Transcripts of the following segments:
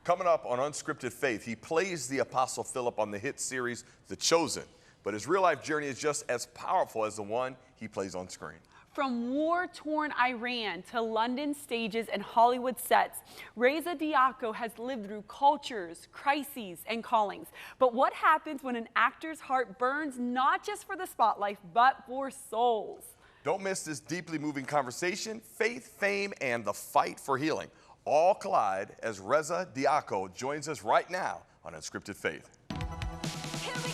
Coming up on Unscripted Faith, he plays the Apostle Philip on the hit series, The Chosen. But his real-life journey is just as powerful as the one he plays on screen. From war-torn Iran to London stages and Hollywood sets, Reza Diako has lived through cultures, crises, and callings. But what happens when an actor's heart burns not just for the spotlight, but for souls? Don't miss this deeply moving conversation. Faith, fame, and the fight for healing all collide as Reza Diako joins us right now on Unscripted Faith. Here we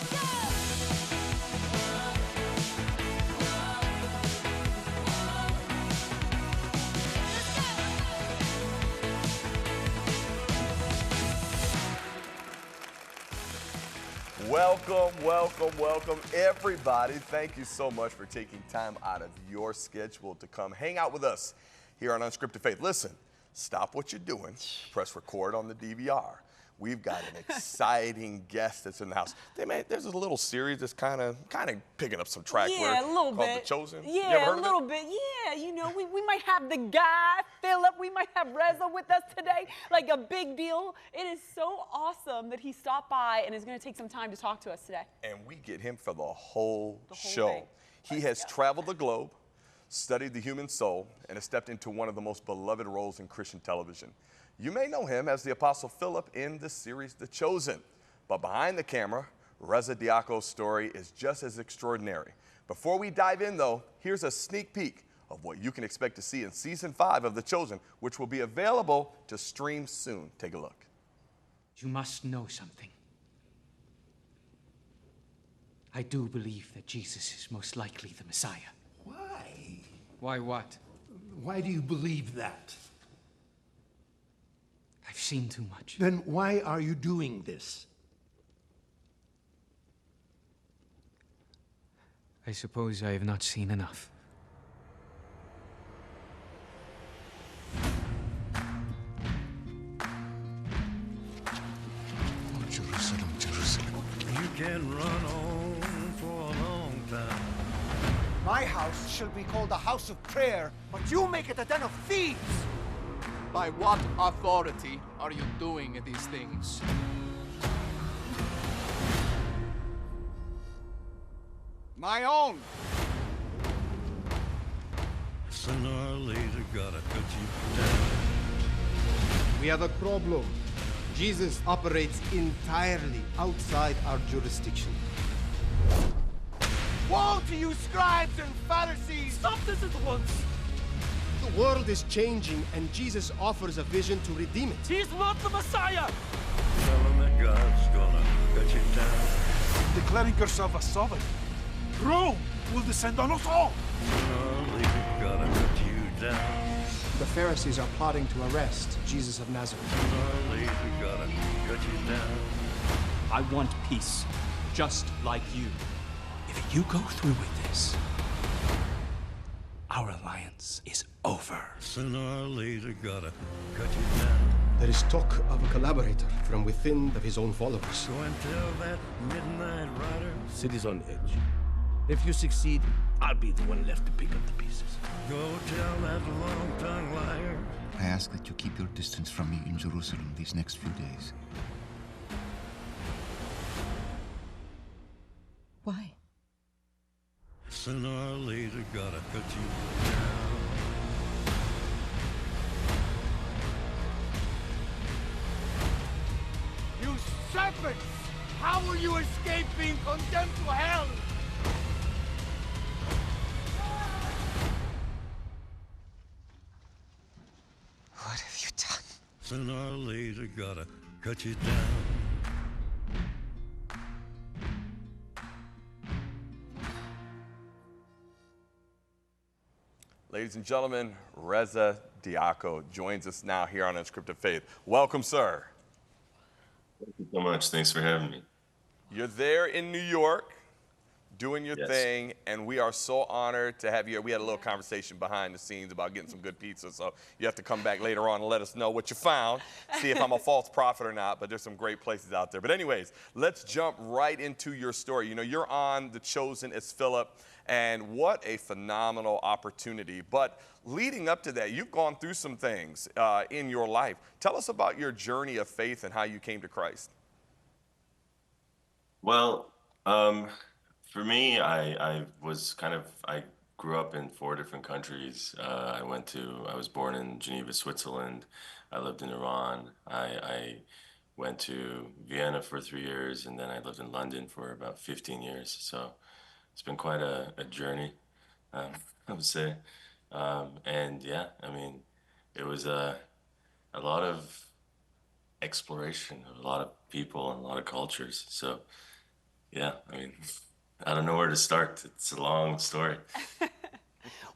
go! Welcome, everybody. Thank you so much for taking time out of your schedule to come hang out with us here on Unscripted Faith. Listen, stop what you're doing, press record on the DVR. We've got an exciting guest that's in the house. There's a little series that's kind of picking up some track. Yeah, a little bit. Called The Chosen. Yeah, a little bit. Yeah, you know, we might have the guy, Philip. We might have Reza with us today. Like a big deal. It is so awesome that he stopped by and is going to take some time to talk to us today. And we get him for the whole show. Thing. He has traveled the globe, studied the human soul, and has stepped into one of the most beloved roles in Christian television. You may know him as the Apostle Philip in the series The Chosen. But behind the camera, Reza Diako's story is just as extraordinary. Before we dive in, though, here's a sneak peek of what you can expect to see in Season 5 of The Chosen, which will be available to stream soon. Take a look. You must know something. I do believe that Jesus is most likely the Messiah. Why? Why what? Why do you believe that? I've seen too much. Then why are you doing this? I suppose I have not seen enough. Oh, Jerusalem, Jerusalem. You can run on for a long time. My house shall be called a house of prayer, but you make it a den of thieves! By what authority are you doing these things? My own! Sooner or later, gotta cut you down. We have a problem. Jesus operates entirely outside our jurisdiction. Woe to you, scribes and Pharisees! Stop this at once! The world is changing, and Jesus offers a vision to redeem it. He's not the Messiah! Tell them that God's gonna cut you down. Declaring yourself a sovereign, Rome will descend on us all! Sooner or later, gotta cut you down. The Pharisees are plotting to arrest Jesus of Nazareth. Sooner or later, gotta cut you down. I want peace, just like you. If you go through with this, our alliance is over. Sooner or later, gotta cut you down. There is talk of a collaborator from within of his own followers. Go and tell that midnight rider. City's on edge. If you succeed, I'll be the one left to pick up the pieces. Go tell that long-tongued liar. I ask that you keep your distance from me in Jerusalem these next few days. Why? Sooner or later, gotta cut you down. You serpents! How will you escape being condemned to hell? What have you done? Sooner or later, gotta cut you down. Ladies and gentlemen, Reza Diako joins us now here on Unscripted Faith. Welcome, sir. Thank you so much. Thanks for having me. You're there in New York doing your thing, and we are so honored to have you here. We had a little conversation behind the scenes about getting some good pizza, so you have to come back later on and let us know what you found, see if I'm a false prophet or not, but there's some great places out there. But anyways, let's jump right into your story. You know, you're on The Chosen as Philip, And what a phenomenal opportunity. But leading up to that, you've gone through some things in your life. Tell us about your journey of faith and how you came to Christ. Well, for me, I grew up in 4 different countries. I was born in Geneva, Switzerland. I lived in Iran. I went to Vienna for 3 years, and then I lived in London for about 15 years. So it's been quite a journey, um, I would say. And yeah, I mean, it was a lot of exploration of a lot of people and a lot of cultures. So yeah, I mean, I don't know where to start. It's a long story.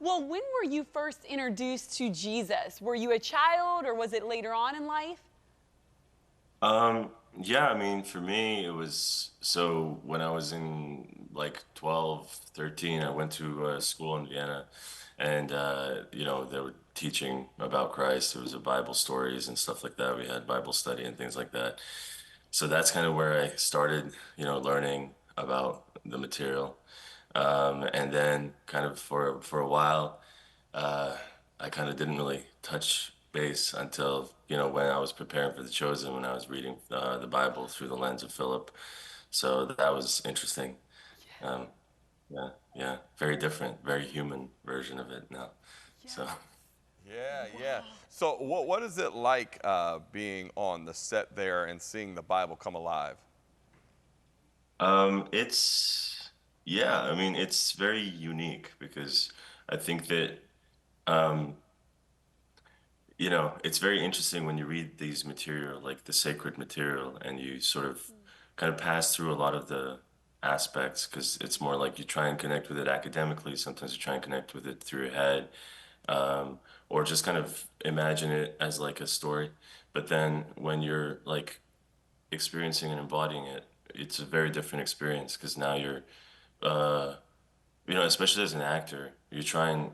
Well, when were you first introduced to Jesus? Were you a child or was it later on in life? Yeah, I mean, for me, it was so when I was in like 12, 13, I went to school in Vienna, and they were teaching about Christ. It was a Bible stories and stuff like that. We had Bible study and things like that. So that's kind of where I started, learning about the material. And then kind of for a while, I kind of didn't really touch base until, when I was preparing for The Chosen, when I was reading the Bible through the lens of Philip. So that was interesting. Um, yeah, yeah, very different, very human version of it now. So. Yeah. So what is it like being on the set there and seeing the Bible come alive? I mean, it's very unique because I think that, um, it's very interesting when you read these material, like the sacred material, and you sort of kind of pass through a lot of the aspects because it's more like you try and connect with it academically. Sometimes you try and connect with it through your head, or just kind of imagine it as like a story. But then when you're like experiencing and embodying it, it's a very different experience because now you're, uh, especially as an actor, you try and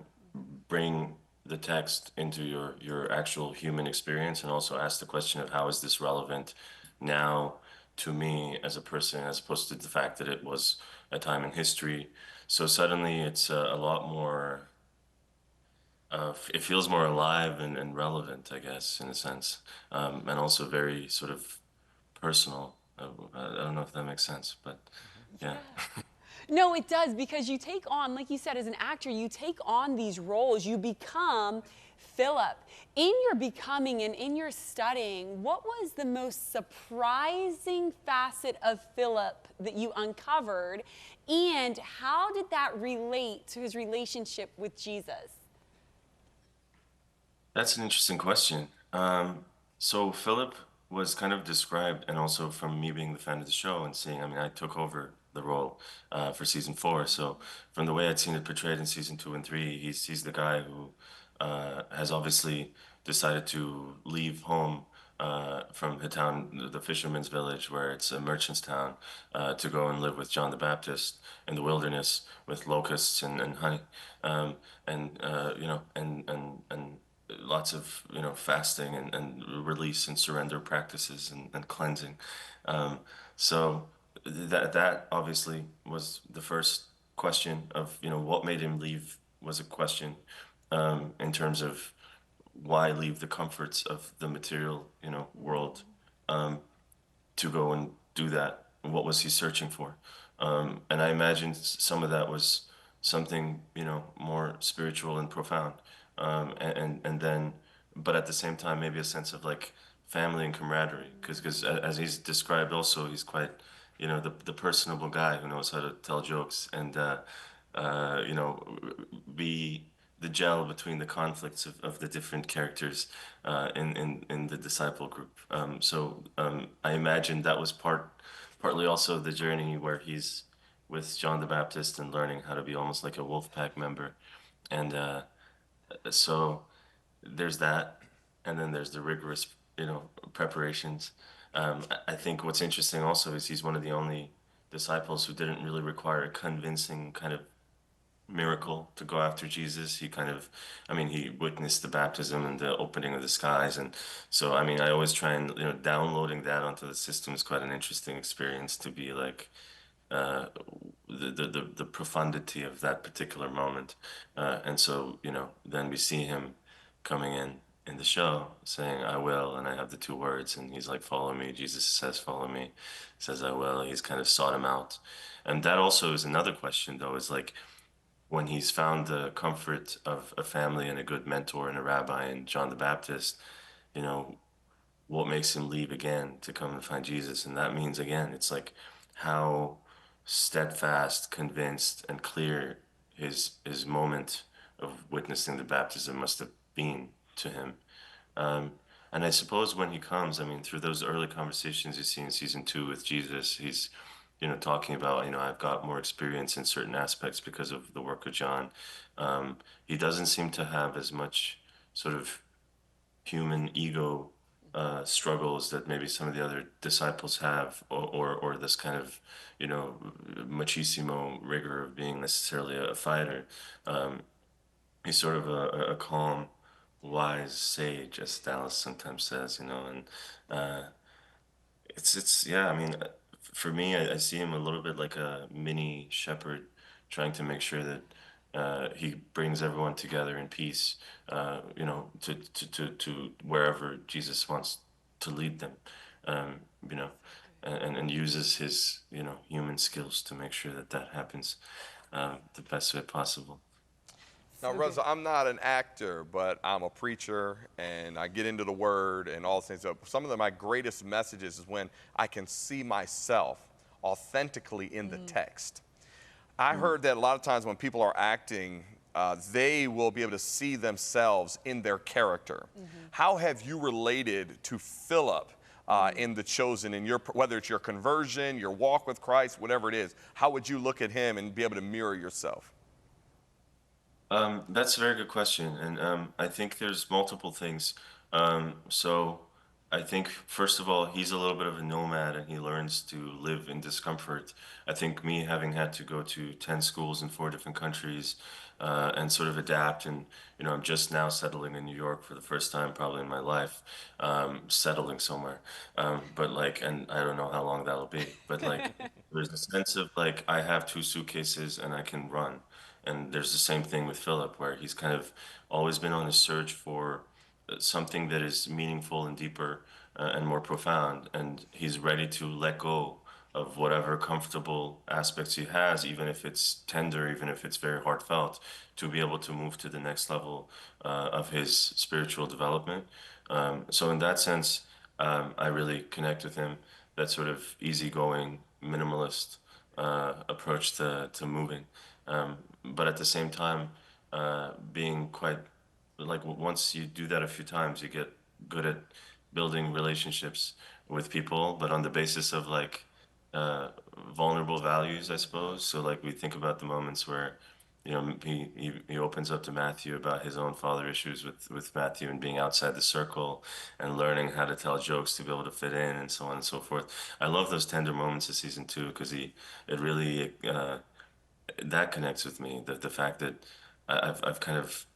bring the text into your actual human experience and also ask the question of how is this relevant now to me as a person as opposed to the fact that it was a time in history. So suddenly it's a lot more, it feels more alive and relevant, I guess, in a sense, and also very sort of personal. I don't know if that makes sense, but yeah. No, it does, because you take on, like you said, as an actor, you take on these roles. You become Philip. In your becoming and in your studying, what was the most surprising facet of Philip that you uncovered, and how did that relate to his relationship with Jesus? That's an interesting question. So Philip was kind of described, and also from me being the fan of the show and seeing, I mean, I took over the role for season 4. So from the way I'd seen it portrayed in season 2 and 3, he's the guy who has obviously decided to leave home from the town, the fisherman's village, where it's a merchant's town, to go and live with John the Baptist in the wilderness with locusts and honey, and lots of fasting and release and surrender practices and cleansing. So that obviously was the first question of what made him leave was a question, in terms of why leave the comforts of the material world, to go and do that. What was he searching for? And I imagine some of that was something more spiritual and profound, and then, but at the same time maybe a sense of like family and camaraderie, because as he's described also, he's quite the personable guy who knows how to tell jokes and be the gel between the conflicts of the different characters in the disciple group. I imagine that was partly also the journey where he's with John the Baptist and learning how to be almost like a wolf pack member. And so there's that, and then there's the rigorous preparations. I think what's interesting also is he's one of the only disciples who didn't really require a convincing kind of miracle to go after Jesus. He kind of, I mean, he witnessed the baptism and the opening of the skies. And so, I mean, I always try and, downloading that onto the system is quite an interesting experience to be like, uh, the profundity of that particular moment. And so, then we see him coming in the show saying, I will, and I have the two words, and he's like, follow me. Jesus says, follow me, says, I will. He's kind of sought him out. And that also is another question, though, is like, when he's found the comfort of a family and a good mentor and a rabbi and John the Baptist, you know, what makes him leave again to come and find Jesus? And that means, again, it's like how steadfast, convinced, and clear his moment of witnessing the baptism must have been to him. And I suppose when he comes, I mean, through those early conversations you see in season 2 with Jesus, he's, talking about, I've got more experience in certain aspects because of the work of John. He doesn't seem to have as much sort of human ego struggles that maybe some of the other disciples have, or this kind of, machismo rigor of being necessarily a fighter. He's sort of a calm, wise sage, as Dallas sometimes says, and it's yeah. I mean, for me, I see him a little bit like a mini shepherd, trying to make sure that he brings everyone together in peace, to wherever Jesus wants to lead them, um, you know, and uses his, human skills to make sure that that happens the best way possible. Now, Reza, I'm not an actor, but I'm a preacher, and I get into the Word and all those things. So some of my greatest messages is when I can see myself authentically in the text. I heard that a lot of times when people are acting, they will be able to see themselves in their character. How have you related to Philip in The Chosen, in whether it's your conversion, your walk with Christ, whatever it is? How would you look at him and be able to mirror yourself? That's a very good question, and I think there's multiple things. So I think, first of all, he's a little bit of a nomad and he learns to live in discomfort. I think me having had to go to 10 schools in 4 different countries and sort of adapt, and, I'm just now settling in New York for the first time probably in my life, settling somewhere. But like, and I don't know how long that'll be, but like, there's a sense of like, I have 2 suitcases and I can run. And there's the same thing with Philip, where he's kind of always been on a search for something that is meaningful and deeper and more profound. And he's ready to let go of whatever comfortable aspects he has, even if it's tender, even if it's very heartfelt, to be able to move to the next level of his spiritual development. So in that sense, I really connect with him, that sort of easygoing, minimalist approach to moving. But at the same time, being quite, like, once you do that a few times, you get good at building relationships with people, but on the basis of like vulnerable values, I suppose. So like, we think about the moments where, he opens up to Matthew about his own father issues with Matthew and being outside the circle and learning how to tell jokes to be able to fit in and so on and so forth. I love those tender moments of season 2 because it really that connects with me. The fact that I've kind of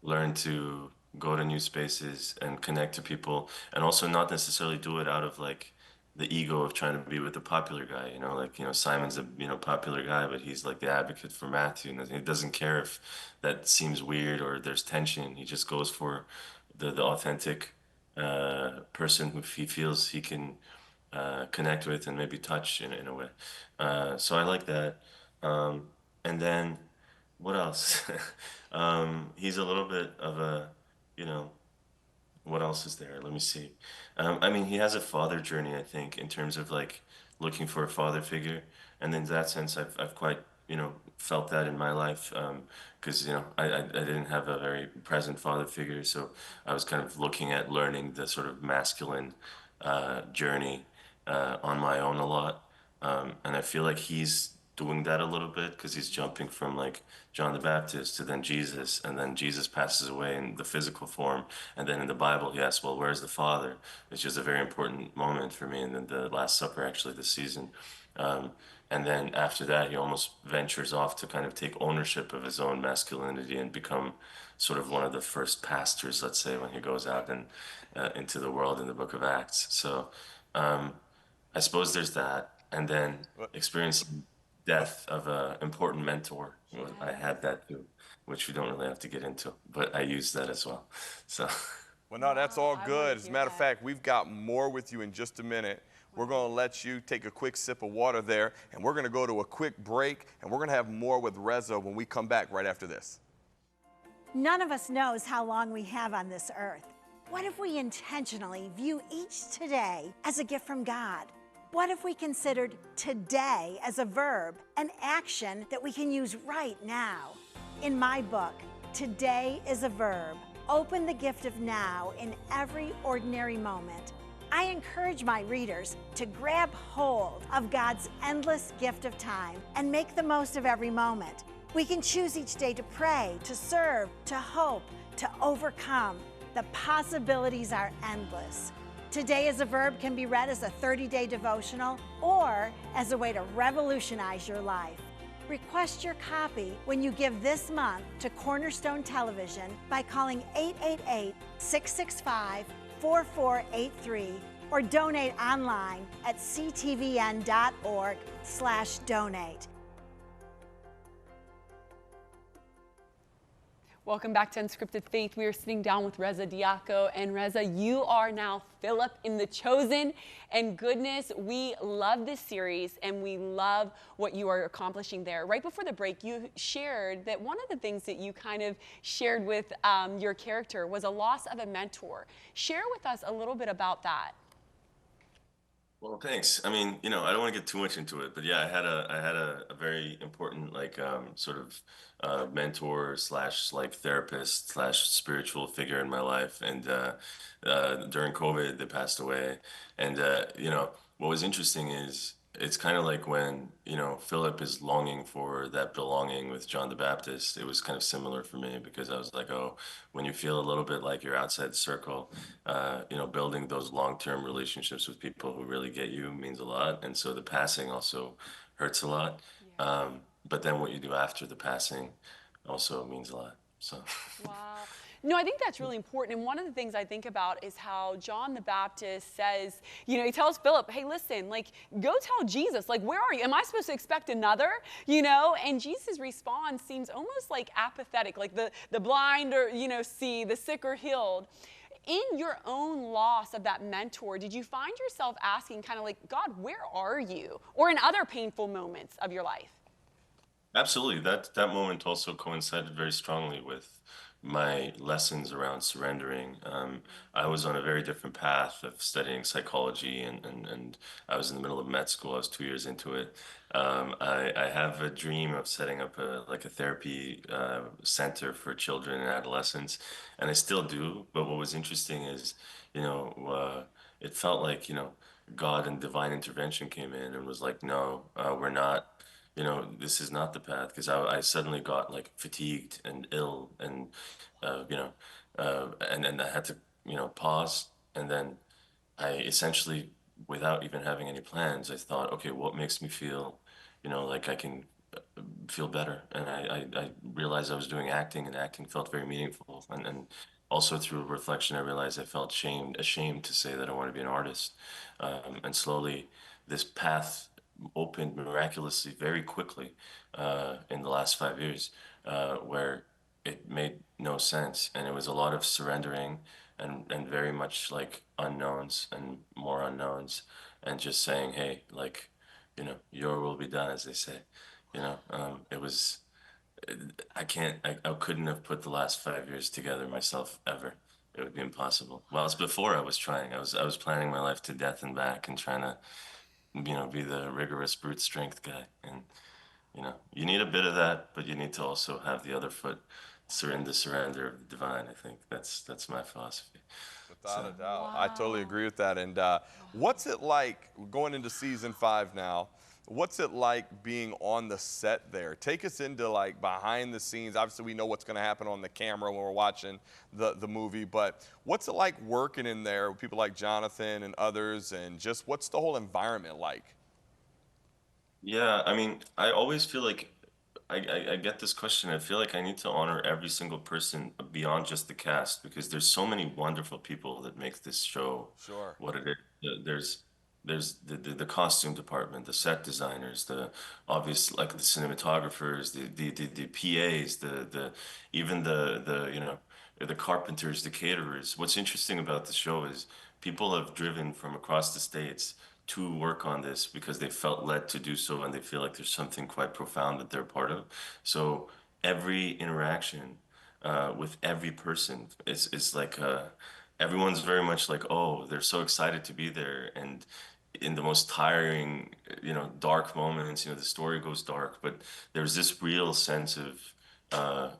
learned to go to new spaces and connect to people, and also not necessarily do it out of like the ego of trying to be with the popular guy. Simon's a popular guy, but he's like the advocate for Matthew, and he doesn't care if that seems weird or there's tension. He just goes for the authentic person who he feels he can connect with and maybe touch in a way. So I like that. And then what else? He's a little bit of a, what else is there? Let me see. I mean, he has a father journey, I think, in terms of like looking for a father figure. And in that sense, I've quite, felt that in my life. Because, I didn't have a very present father figure. So I was kind of looking at learning the sort of masculine journey on my own a lot. And I feel like he's doing that a little bit because he's jumping from like John the Baptist to then Jesus, and then Jesus passes away in the physical form, and then in the Bible he asks, well, where's the Father? Which is a very important moment for me, and then the Last Supper actually this season. And then after that he almost ventures off to kind of take ownership of his own masculinity and become sort of one of the first pastors, let's say, when he goes out and into the world in the book of Acts. So I suppose there's that. and then experiencing death of an important mentor. I had that too, which we don't really have to get into, but I used that as well. So. Well, no, that's all good. As a matter of fact, we've got more with you in just a minute. We're going to let you take a quick sip of water there, and we're going to go to a quick break, and we're going to have more with Reza when we come back right after this. None of us knows how long we have on this earth. What if we intentionally view each today as a gift from God? What if we considered today as a verb, an action that we can use right now? In my book, Today is a Verb, Open the Gift of Now in Every Ordinary Moment, I encourage my readers to grab hold of God's endless gift of time and make the most of every moment. We can choose each day to pray, to serve, to hope, to overcome. The possibilities are endless. Today is a Verb can be read as a 30-day devotional or as a way to revolutionize your life. Request your copy when you give this month to Cornerstone Television by calling 888-665-4483 or donate online at ctvn.org/donate. Welcome back to Unscripted Faith. We are sitting down with Reza Diako. And Reza, you are now Philip in The Chosen. And goodness, we love this series and we love what you are accomplishing there. Right before the break, you shared that one of the things that you kind of shared with your character was a loss of a mentor. Share with us a little bit about that. Well, thanks. I mean, you know, I don't want to get too much into it, but yeah, I had a very important sort of mentor slash like therapist slash spiritual figure in my life, and during COVID they passed away, and you know, what was interesting is it's kind of like when, you know, Philip is longing for that belonging with John the Baptist. It was kind of similar for me because I was like, oh, when you feel a little bit like you're outside the circle, you know, building those long-term relationships with people who really get you means a lot. And so the passing also hurts a lot. Yeah. But then what you do after the passing also means a lot. So. Wow. No, I think that's really important. And one of the things I think about is how John the Baptist says, you know, he tells Philip, hey, listen, like, go tell Jesus, like, where are you? Am I supposed to expect another? You know, and Jesus' response seems almost like apathetic, like the blind or, you know, see, the sick are healed. In your own loss of that mentor, did you find yourself asking kind of like, God, where are you? Or in other painful moments of your life? Absolutely. That moment also coincided very strongly with my lessons around surrendering. I was on a very different path of studying psychology, and I was in the middle of med school. I was 2 years into it. I have a dream of setting up a therapy center for children and adolescents, and I still do. But what was interesting is, you know, it felt like, you know, God and divine intervention came in and was like, no, we're not. You know, this is not the path, because I suddenly got like fatigued and ill, and you know, and then I had to, you know, pause, and then I essentially, without even having any plans, I thought, okay, what makes me feel, you know, like I can feel better, and I realized I was doing acting, and acting felt very meaningful, and also through reflection, I realized I felt ashamed to say that I want to be an artist, and slowly this path opened miraculously very quickly in the last 5 years, where it made no sense, and it was a lot of surrendering and very much like unknowns and more unknowns, and just saying, hey, like, you know, your will be done, as they say. You know, it was, I couldn't have put the last 5 years together myself ever. It would be impossible. Well, it's before I was trying. I was planning my life to death and back and trying to, you know, be the rigorous brute strength guy. And, you know, you need a bit of that, but you need to also have the other foot, surrender of the divine. I think that's my philosophy. Without a doubt. Wow. I totally agree with that. And what's it like going into season 5 now? What's it like being on the set there? Take us into like behind the scenes. Obviously, we know what's going to happen on the camera when we're watching the movie, but what's it like working in there with people like Jonathan and others, and just what's the whole environment like? Yeah, I mean, I always feel like I get this question. I feel like I need to honor every single person beyond just the cast, because there's so many wonderful people that make this show Sure. what it is. There's there's the costume department, the set designers, the obvious like the cinematographers, the PAs, the even the you know the carpenters, the caterers. What's interesting about the show is people have driven from across the states to work on this because they felt led to do so and they feel like there's something quite profound that they're part of. So every interaction with every person is like everyone's very much like, oh, they're so excited to be there. And in the most tiring, you know, dark moments, you know, the story goes dark, but there's this real sense of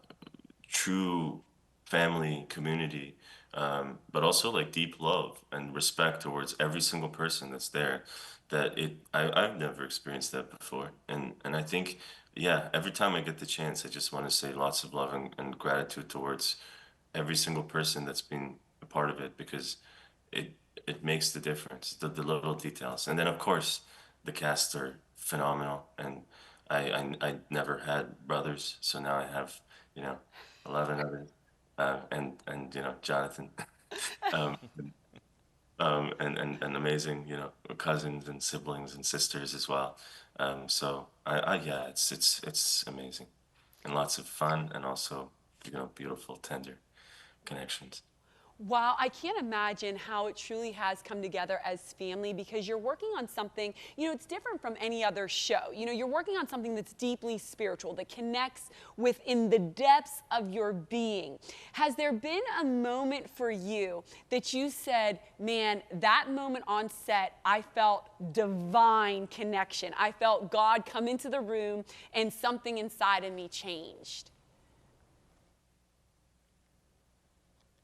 true family, community, but also like deep love and respect towards every single person that's there. That I've never experienced that before, and I think, yeah, every time I get the chance, I just want to say lots of love and gratitude towards every single person that's been a part of it, because it it makes the difference, the little details. And then of course the cast are phenomenal, and I never had brothers, so now I have, you know, 11 others, and you know, Jonathan, um, and amazing, you know, cousins and siblings and sisters as well. So yeah, it's amazing, and lots of fun, and also, you know, beautiful, tender connections. Wow, I can't imagine how it truly has come together as family, because you're working on something, you know, it's different from any other show. You know, you're working on something that's deeply spiritual, that connects within the depths of your being. Has there been a moment for you that you said, man, that moment on set, I felt divine connection. I felt God come into the room and something inside of me changed?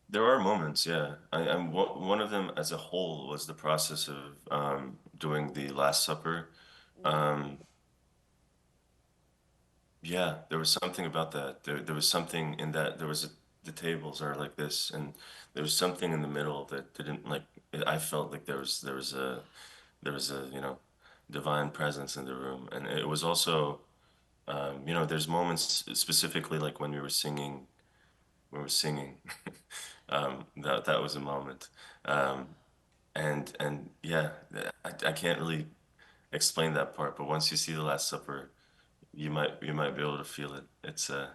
There are moments, yeah. One of them as a whole was the process of doing the Last Supper. Um, yeah, there was something about that. There was something in that. The tables are like this, and there was something in the middle that didn't like. I felt like there was a you know, divine presence in the room, and it was also, you know, there's moments specifically like when we were singing. That was a moment, and yeah, I can't really explain that part, but once you see the Last Supper, you might be able to feel it. It's a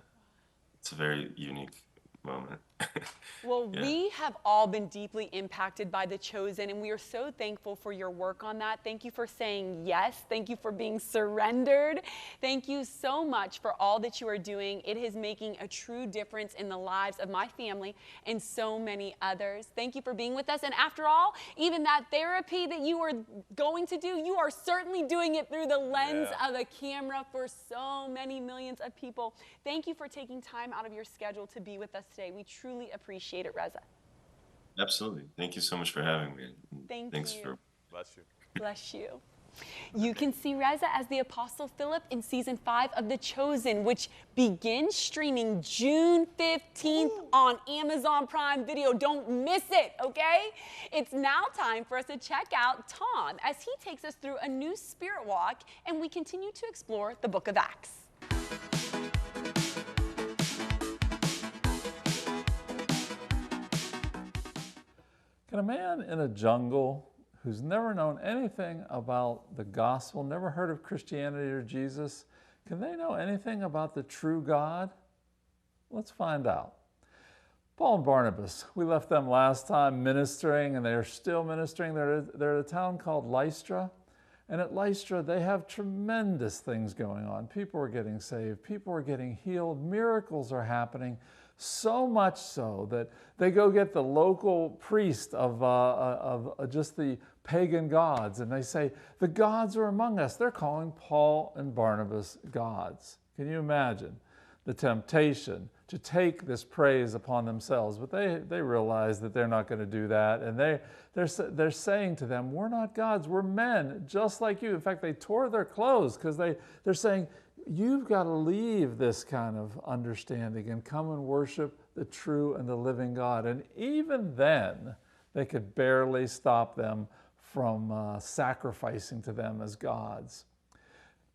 very unique moment. Well, Yeah. we have all been deeply impacted by The Chosen, and we are so thankful for your work on that. Thank you for saying yes. Thank you for being surrendered. Thank you so much for all that you are doing. It is making a true difference in the lives of my family and so many others. Thank you for being with us. And after all, even that therapy that you are going to do, you are certainly doing it through the lens of a camera for so many millions of people. Thank you for taking time out of your schedule to be with us today. We truly appreciate it, Reza. Absolutely. Thank you so much for having me. Thanks you. for Bless you. Bless you. You can see Reza as the Apostle Philip in season 5 of The Chosen, which begins streaming June 15th on Amazon Prime Video. Don't miss it, okay? It's now time for us to check out Tom as he takes us through a new spirit walk, and we continue to explore the book of Acts. Can a man in a jungle who's never known anything about the gospel, never heard of Christianity or Jesus, can they know anything about the true God? Let's find out. Paul and Barnabas, we left them last time ministering, and they're still ministering. They're at a town called Lystra. And at Lystra, they have tremendous things going on. People are getting saved. People are getting healed. Miracles are happening. So much so that they go get the local priest of just the pagan gods, and they say, the gods are among us. They're calling Paul and Barnabas gods. Can you imagine the temptation to take this praise upon themselves? But they realize that they're not going to do that, and they're saying to them, we're not gods, we're men just like you. In fact, they tore their clothes because they're saying, you've got to leave this kind of understanding and come and worship the true and the living God. And even then, they could barely stop them from sacrificing to them as gods.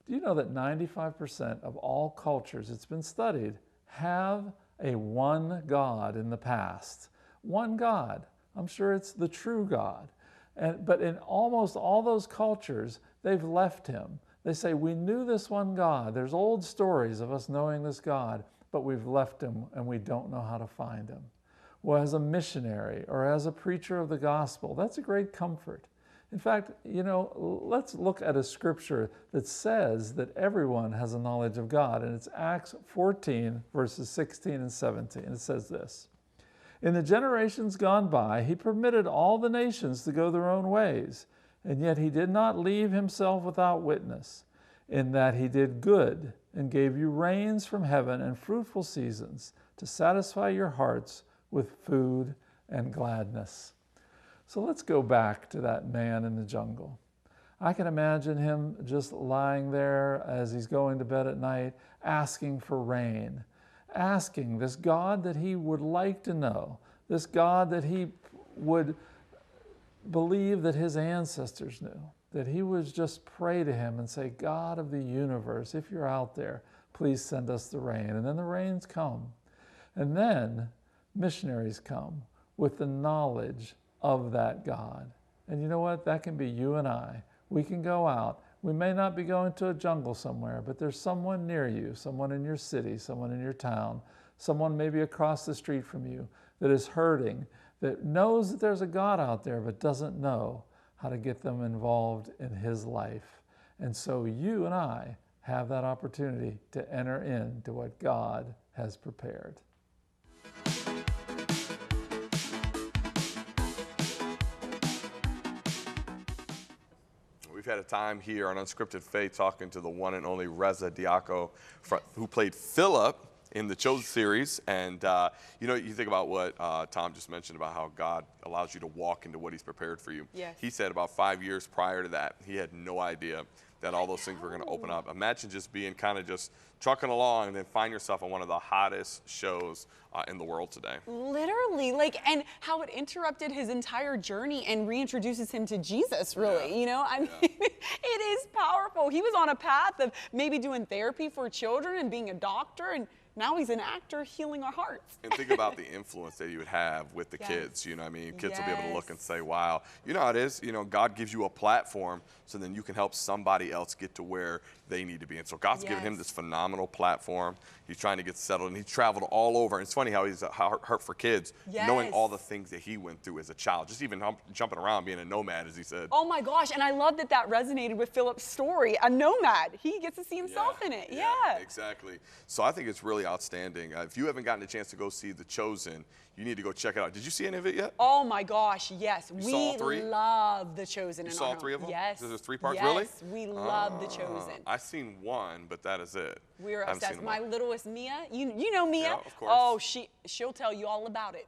Do you know that 95% of all cultures, it's been studied, have a one God in the past? One God. I'm sure it's the true God. But in almost all those cultures, they've left him. They say, we knew this one God. There's old stories of us knowing this God, but we've left him and we don't know how to find him. Well, as a missionary or as a preacher of the gospel, that's a great comfort. In fact, let's look at a scripture that says that everyone has a knowledge of God, and it's Acts 14, verses 16 and 17. It says this: in the generations gone by, he permitted all the nations to go their own ways, and yet he did not leave himself without witness, in that he did good and gave you rains from heaven and fruitful seasons to satisfy your hearts with food and gladness. So let's go back to that man in the jungle. I can imagine him just lying there as he's going to bed at night, asking for rain, asking this God that he would like to know, this God that he would believe that his ancestors knew, that he would just pray to him and say, God of the universe, if you're out there, please send us the rain. And then the rains come. And then missionaries come with the knowledge of that God. And you know what? That can be you and I. We can go out. We may not be going to a jungle somewhere, but there's someone near you, someone in your city, someone in your town, someone maybe across the street from you that is hurting, that knows that there's a God out there, but doesn't know how to get them involved in his life. And so you and I have that opportunity to enter into what God has prepared. We've had a time here on Unscripted Faith talking to the one and only Reza Diako, who played Philip in the Chosen series. And, you think about what Tom just mentioned about how God allows you to walk into what he's prepared for you. Yes. He said about 5 years prior to that, he had no idea that all those things were going to open up. Imagine just being kind of just trucking along and then find yourself on one of the hottest shows in the world today. Literally, and how it interrupted his entire journey and reintroduces him to Jesus, really. Yeah. I mean, it is powerful. He was on a path of maybe doing therapy for children and being a doctor, and now he's an actor healing our hearts. And think about the influence that you would have with the kids, Kids will be able to look and say, wow, you know how it is, God gives you a platform so then you can help somebody else get to where they need to be. And so God's given him this phenomenal platform. He's trying to get settled, and he's traveled all over. And it's funny how he's a heart for kids, knowing all the things that he went through as a child, just even jumping around, being a nomad, as he said. Oh my gosh, and I love that resonated with Philip's story. A nomad, he gets to see himself in it. Yeah, exactly. So I think it's really outstanding. If you haven't gotten a chance to go see The Chosen, you need to go check it out. Did you see any of it yet? Oh my gosh, yes. You saw all three? Love The Chosen. You saw all three of them? Yes. There's 3 parts, yes, really? Yes, we love The Chosen. I've seen one, but that is it. We're obsessed. My littlest Mia, you know Mia? Yeah, of course. Oh, she'll tell you all about it.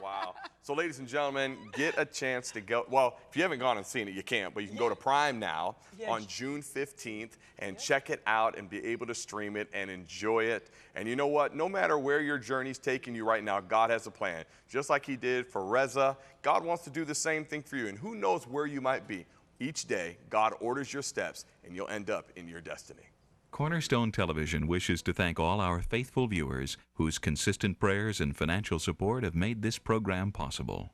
Wow. So ladies and gentlemen, get a chance to go. Well, if you haven't gone and seen it, you can't, but you can go to Prime now on June 15th and check it out and be able to stream it and enjoy it. And you know what? No matter where your journey's taking you right now, God has a plan. Just like he did for Reza, God wants to do the same thing for you. And who knows where you might be. Each day, God orders your steps and you'll end up in your destiny. Cornerstone Television wishes to thank all our faithful viewers whose consistent prayers and financial support have made this program possible.